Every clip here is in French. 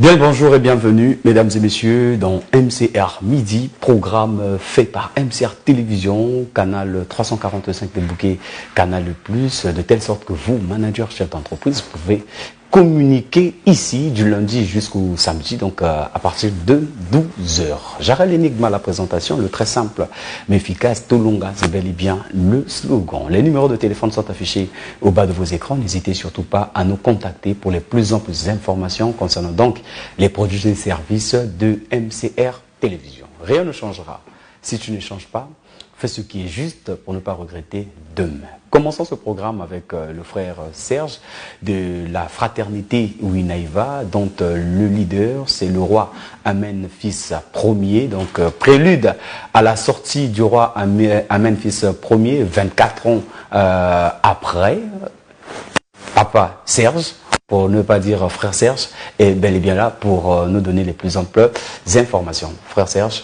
Bien le bonjour et bienvenue, mesdames et messieurs, dans MCR Midi, programme fait par MCR Télévision, canal 345 de Bouquet, canal plus, de telle sorte que vous, managers, chefs d'entreprise, vous pouvez communiquer ici du lundi jusqu'au samedi, donc à partir de 12h. J'arrête l'énigme à la présentation, le très simple mais efficace, Tolonga, c'est bel et bien le slogan. Les numéros de téléphone sont affichés au bas de vos écrans. N'hésitez surtout pas à nous contacter pour les plus amples informations concernant donc les produits et services de MCR Télévision. Rien ne changera si tu ne changes pas. Fais ce qui est juste pour ne pas regretter demain. Commençons ce programme avec le frère Serge de la fraternité Winaïva, dont le leader, c'est le roi Amen fils Ier. Donc, prélude à la sortie du roi Amen fils Ier, 24 ans après, papa Serge, pour ne pas dire frère Serge, est bel et bien là pour nous donner les plus amples informations. Frère Serge,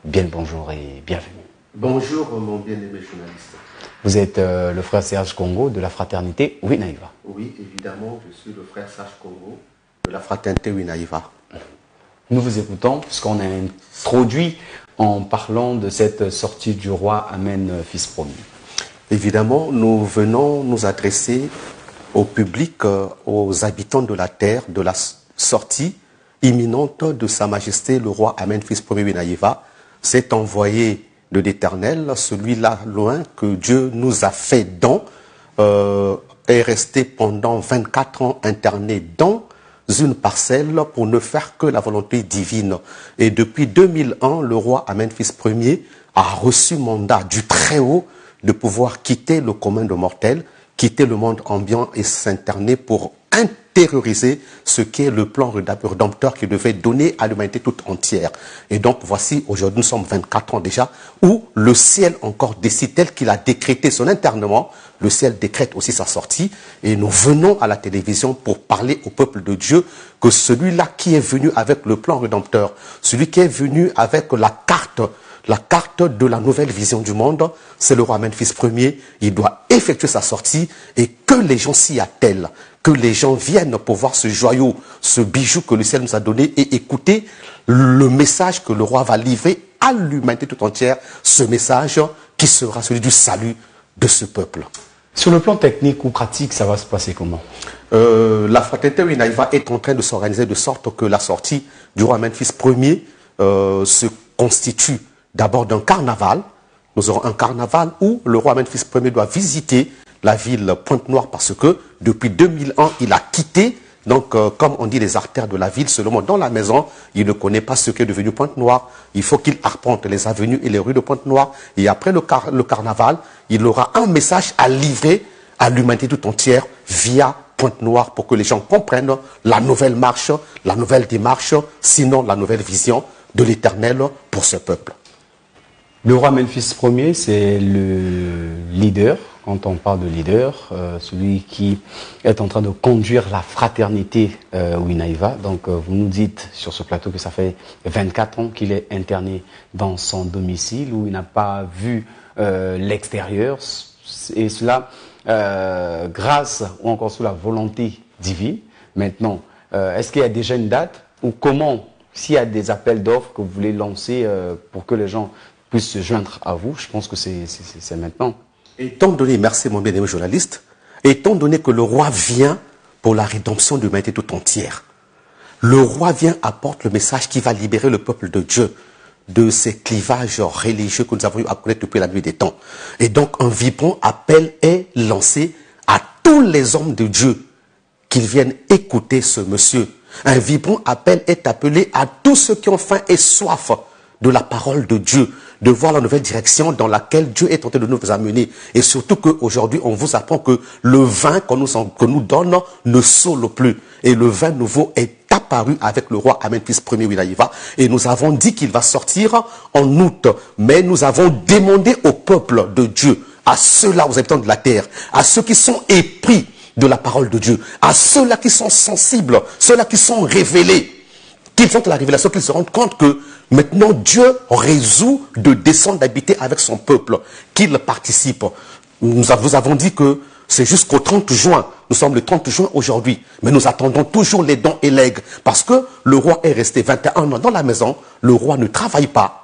bien le bonjour et bienvenue. Bonjour mon bien-aimé journaliste. Vous êtes le frère Serge Congo de la fraternité Winaïva. Oui, évidemment, je suis le frère Serge Congo de la fraternité Winaïva. Nous vous écoutons puisqu'on a introduit en parlant de cette sortie du roi Amen fils Ier. Évidemment, nous venons nous adresser au public, aux habitants de la terre, de la sortie imminente de Sa Majesté le roi Amen fils Ier Winaïva, cet envoyé de l'Éternel, celui-là loin que Dieu nous a fait don, est resté pendant 24 ans interné dans une parcelle pour ne faire que la volonté divine. Et depuis 2001, le roi Amen fils Ier a reçu mandat du Très-Haut de pouvoir quitter le commun de mortels, quitter le monde ambiant et s'interner pour intérioriser ce qu'est le plan rédempteur qu'il devait donner à l'humanité toute entière. Et donc voici, aujourd'hui nous sommes 24 ans déjà, où le ciel encore décide tel qu'il a décrété son internement, le ciel décrète aussi sa sortie, et nous venons à la télévision pour parler au peuple de Dieu que celui-là qui est venu avec le plan rédempteur, celui qui est venu avec la carte de la nouvelle vision du monde, c'est le roi Amen fils Ier. Il doit effectuer sa sortie et que les gens s'y attellent, que les gens viennent pour voir ce joyau, ce bijou que le ciel nous a donné et écouter le message que le roi va livrer à l'humanité tout entière, ce message qui sera celui du salut de ce peuple. Sur le plan technique ou pratique, ça va se passer comment? La fraternité Winaïva est en train de s'organiser de sorte que la sortie du roi Amen fils Ier se constitue d'abord d'un carnaval. Nous aurons un carnaval où le roi Amen fils Ier doit visiter la ville Pointe-Noire parce que depuis 2001, il a quitté, donc comme on dit, les artères de la ville. Seulement dans la maison, il ne connaît pas ce qu'est devenu Pointe-Noire. Il faut qu'il arpente les avenues et les rues de Pointe-Noire. Et après le carnaval, il aura un message à livrer à l'humanité tout entière via Pointe-Noire pour que les gens comprennent la nouvelle marche, la nouvelle démarche, sinon la nouvelle vision de l'Éternel pour ce peuple. Le roi Amen fils Ier, c'est le leader, quand on parle de leader, celui qui est en train de conduire la fraternité Winaïva. Donc vous nous dites sur ce plateau que ça fait 24 ans qu'il est interné dans son domicile, où il n'a pas vu l'extérieur, et cela grâce ou encore sous la volonté divine. Maintenant, est-ce qu'il y a déjà une date ou comment, s'il y a des appels d'offres que vous voulez lancer pour que les gens puissent se joindre à vous, je pense que c'est maintenant. Étant donné, merci mon bien-aimé journaliste, étant donné que le roi vient pour la rédemption de l'humanité tout entière, le roi vient apporte le message qui va libérer le peuple de Dieu de ces clivages religieux que nous avons eu à connaître depuis la nuit des temps. Et donc un vibrant appel est lancé à tous les hommes de Dieu qu'ils viennent écouter ce monsieur. Un vibrant appel est appelé à tous ceux qui ont faim et soif de la parole de Dieu, de voir la nouvelle direction dans laquelle Dieu est tenté de nous amener. Et surtout qu'aujourd'hui, on vous apprend que le vin que nous donne ne saoule plus. Et le vin nouveau est apparu avec le roi Amen fils Ier Winaïva. Et nous avons dit qu'il va sortir en août. Mais nous avons demandé au peuple de Dieu, à ceux-là, aux habitants de la terre, à ceux qui sont épris de la parole de Dieu, à ceux-là qui sont sensibles, ceux-là qui sont révélés, qu'ils ont la révélation, qu'ils se rendent compte que maintenant Dieu résout de descendre d'habiter avec son peuple, qu'il participe. Nous avons dit que c'est jusqu'au 30 juin. Nous sommes le 30 juin aujourd'hui. Mais nous attendons toujours les dons et legs. Parce que le roi est resté 21 ans dans la maison. Le roi ne travaille pas.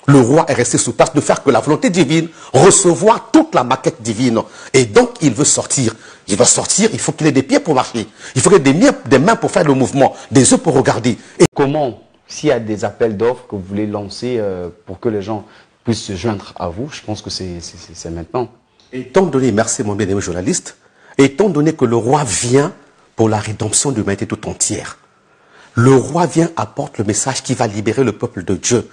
Le roi est resté sous place de faire que la volonté divine, recevoir toute la maquette divine. Et donc, il veut sortir. Il va sortir, il faut qu'il ait des pieds pour marcher. Il faut qu'il ait des mains pour faire le mouvement, des yeux pour regarder. Et comment, s'il y a des appels d'offres que vous voulez lancer pour que les gens puissent se joindre à vous, je pense que c'est maintenant. étant donné, merci mon bien-aimé journaliste, étant donné que le roi vient pour la rédemption de l'humanité tout entière, le roi vient apporte le message qui va libérer le peuple de Dieu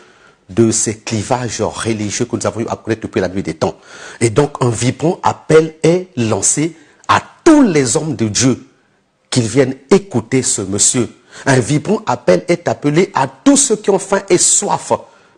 de ces clivages religieux que nous avons eu à connaître depuis la nuit des temps. Et donc un vibrant appel est lancé à tous les hommes de Dieu qu'ils viennent écouter ce monsieur. Un vibrant appel est appelé à tous ceux qui ont faim et soif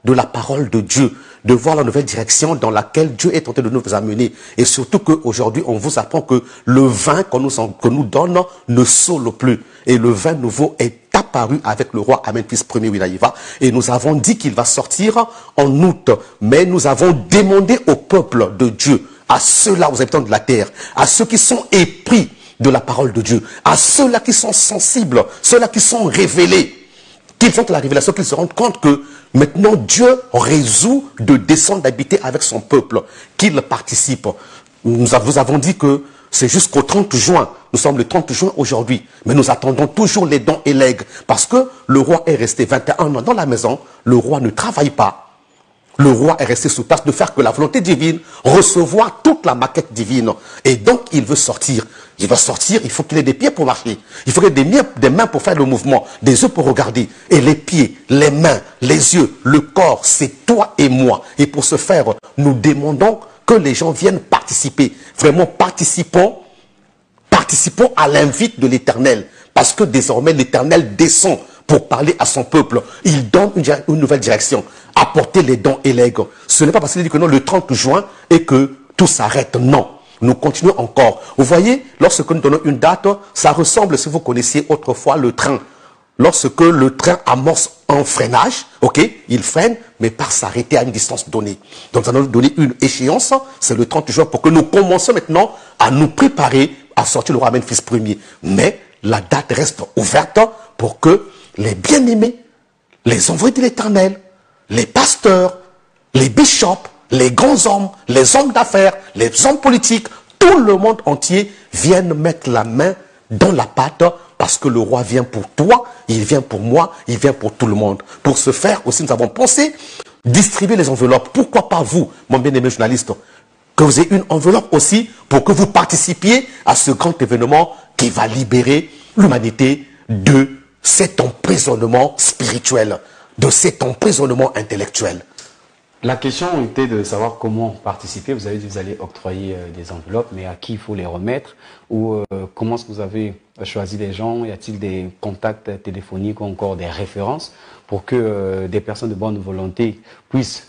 de la parole de Dieu, de voir la nouvelle direction dans laquelle Dieu est en train de nous amener. Et surtout qu'aujourd'hui, on vous apprend que le vin que nous donne ne saoule plus. Et le vin nouveau est apparu avec le roi Amen, fils premier Winaïva. Et nous avons dit qu'il va sortir en août. Mais nous avons demandé au peuple de Dieu, à ceux-là, aux habitants de la terre, à ceux qui sont épris de la parole de Dieu, à ceux-là qui sont sensibles, ceux-là qui sont révélés, qu'ils ont la révélation, qu'ils se rendent compte que maintenant Dieu résout de descendre d'habiter avec son peuple, qu'il participe. Nous avons dit que c'est jusqu'au 30 juin. Nous sommes le 30 juin aujourd'hui. Mais nous attendons toujours les dons et legs. Parce que le roi est resté 21 ans dans la maison. Le roi ne travaille pas. Le roi est resté sous place de faire que la volonté divine, recevoir toute la maquette divine. Et donc, il veut sortir. Il va sortir, il faut qu'il ait des pieds pour marcher. Il faut qu'il ait des mains pour faire le mouvement, des yeux pour regarder. Et les pieds, les mains, les yeux, le corps, c'est toi et moi. Et pour ce faire, nous demandons que les gens viennent participer. Vraiment, participons à l'invite de l'Éternel. Parce que désormais, l'Éternel descend pour parler à son peuple. Il donne une nouvelle direction. Apporter les dons et legs. Ce n'est pas parce qu'il dit que non, le 30 juin et que tout s'arrête. Non. Nous continuons encore. Vous voyez, lorsque nous donnons une date, ça ressemble, si vous connaissiez autrefois, le train. Lorsque le train amorce un freinage, ok, il freine, mais part s'arrêter à une distance donnée. Donc, nous allons donner une échéance, c'est le 30 juin, pour que nous commencions maintenant à nous préparer à sortir le roi Amen, fils premier. Mais la date reste ouverte pour que les bien-aimés, les envoyés de l'Éternel, les pasteurs, les bishops, les grands hommes, les hommes d'affaires, les hommes politiques, tout le monde entier viennent mettre la main dans la pâte parce que le roi vient pour toi, il vient pour moi, il vient pour tout le monde. Pour ce faire aussi, nous avons pensé distribuer les enveloppes. Pourquoi pas vous, mon bien-aimé journaliste, que vous ayez une enveloppe aussi pour que vous participiez à ce grand événement qui va libérer l'humanité de cet emprisonnement spirituel, de cet emprisonnement intellectuel. La question était de savoir comment participer. Vous avez dit que vous allez octroyer des enveloppes, mais à qui il faut les remettre? Ou comment est-ce que vous avez choisi les gens? Y a-t-il des contacts téléphoniques ou encore des références pour que des personnes de bonne volonté puissent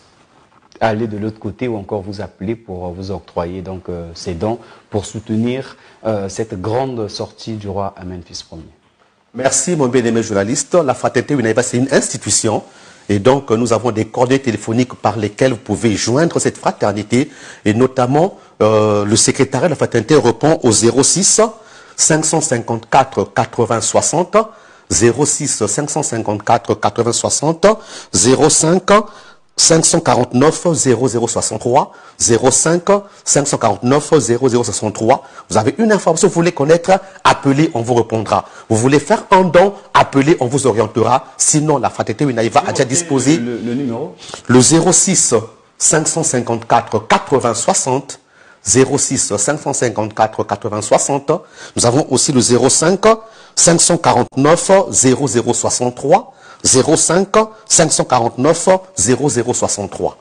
aller de l'autre côté ou encore vous appeler pour vous octroyer donc ces dons pour soutenir cette grande sortie du roi Amen, fils premier? Merci mon bien-aimé journaliste. La Fraternité Winaïva, c'est une institution. Et donc, nous avons des coordonnées téléphoniques par lesquelles vous pouvez joindre cette fraternité. Et notamment, le secrétariat de la fraternité répond au 06 554 80 60, 06 554 80 60, 05 549 0063, 05 549 0063. Vous avez une information, vous voulez connaître, appelez, on vous répondra. Vous voulez faire un don, appelez, on vous orientera. Sinon, la Fraternité Winaïva a déjà disposé le numéro. Le 06 554 80 60, 06 554 80 60. Nous avons aussi le 05 549 0063. 05 549 0063.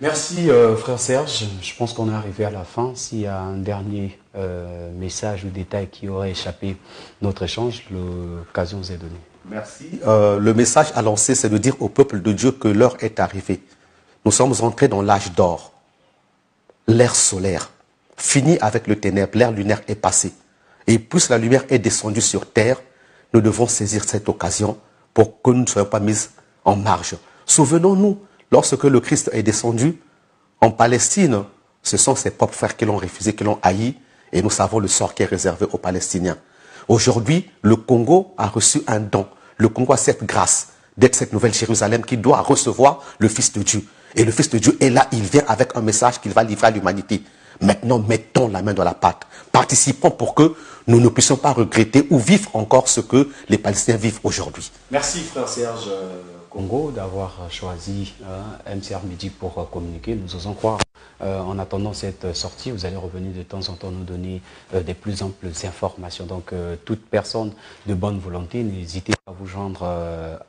Merci frère Serge. Je pense qu'on est arrivé à la fin. S'il y a un dernier message ou détail qui aurait échappé notre échange, l'occasion vous est donnée. Merci. Le message à lancer, c'est de dire au peuple de Dieu que l'heure est arrivée. Nous sommes entrés dans l'âge d'or. L'ère solaire. Fini avec le ténèbre, l'ère lunaire est passée. Et plus la lumière est descendue sur terre, nous devons saisir cette occasion pour que nous ne soyons pas mis en marge. Souvenons-nous, lorsque le Christ est descendu en Palestine, ce sont ses propres frères qui l'ont refusé, qui l'ont haï. Et nous savons le sort qui est réservé aux Palestiniens. Aujourd'hui, le Congo a reçu un don. Le Congo a cette grâce d'être cette nouvelle Jérusalem qui doit recevoir le Fils de Dieu. Et le Fils de Dieu est là, il vient avec un message qu'il va livrer à l'humanité. Maintenant, mettons la main dans la pâte. Participons pour que nous ne puissions pas regretter ou vivre encore ce que les Palestiniens vivent aujourd'hui. Merci frère Serge Congo d'avoir choisi MCR Midi pour communiquer. Nous osons croire. En attendant cette sortie, vous allez revenir de temps en temps nous donner des plus amples informations. Donc, toute personne de bonne volonté, n'hésitez pas à vous joindre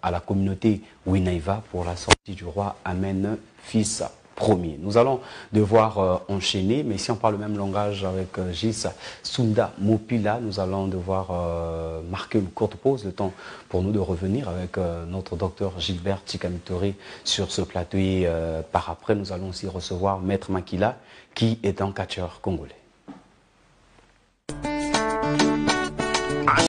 à la communauté Winaiva pour la sortie du roi Amen, fils premier. Nous allons devoir enchaîner, mais si on parle le même langage avec Gis Sunda Mopila, nous allons devoir marquer une courte pause, le temps pour nous de revenir avec notre docteur Gilbert Chikamitori sur ce plateau. Et par après, nous allons aussi recevoir Maître Makila, qui est un catcheur congolais.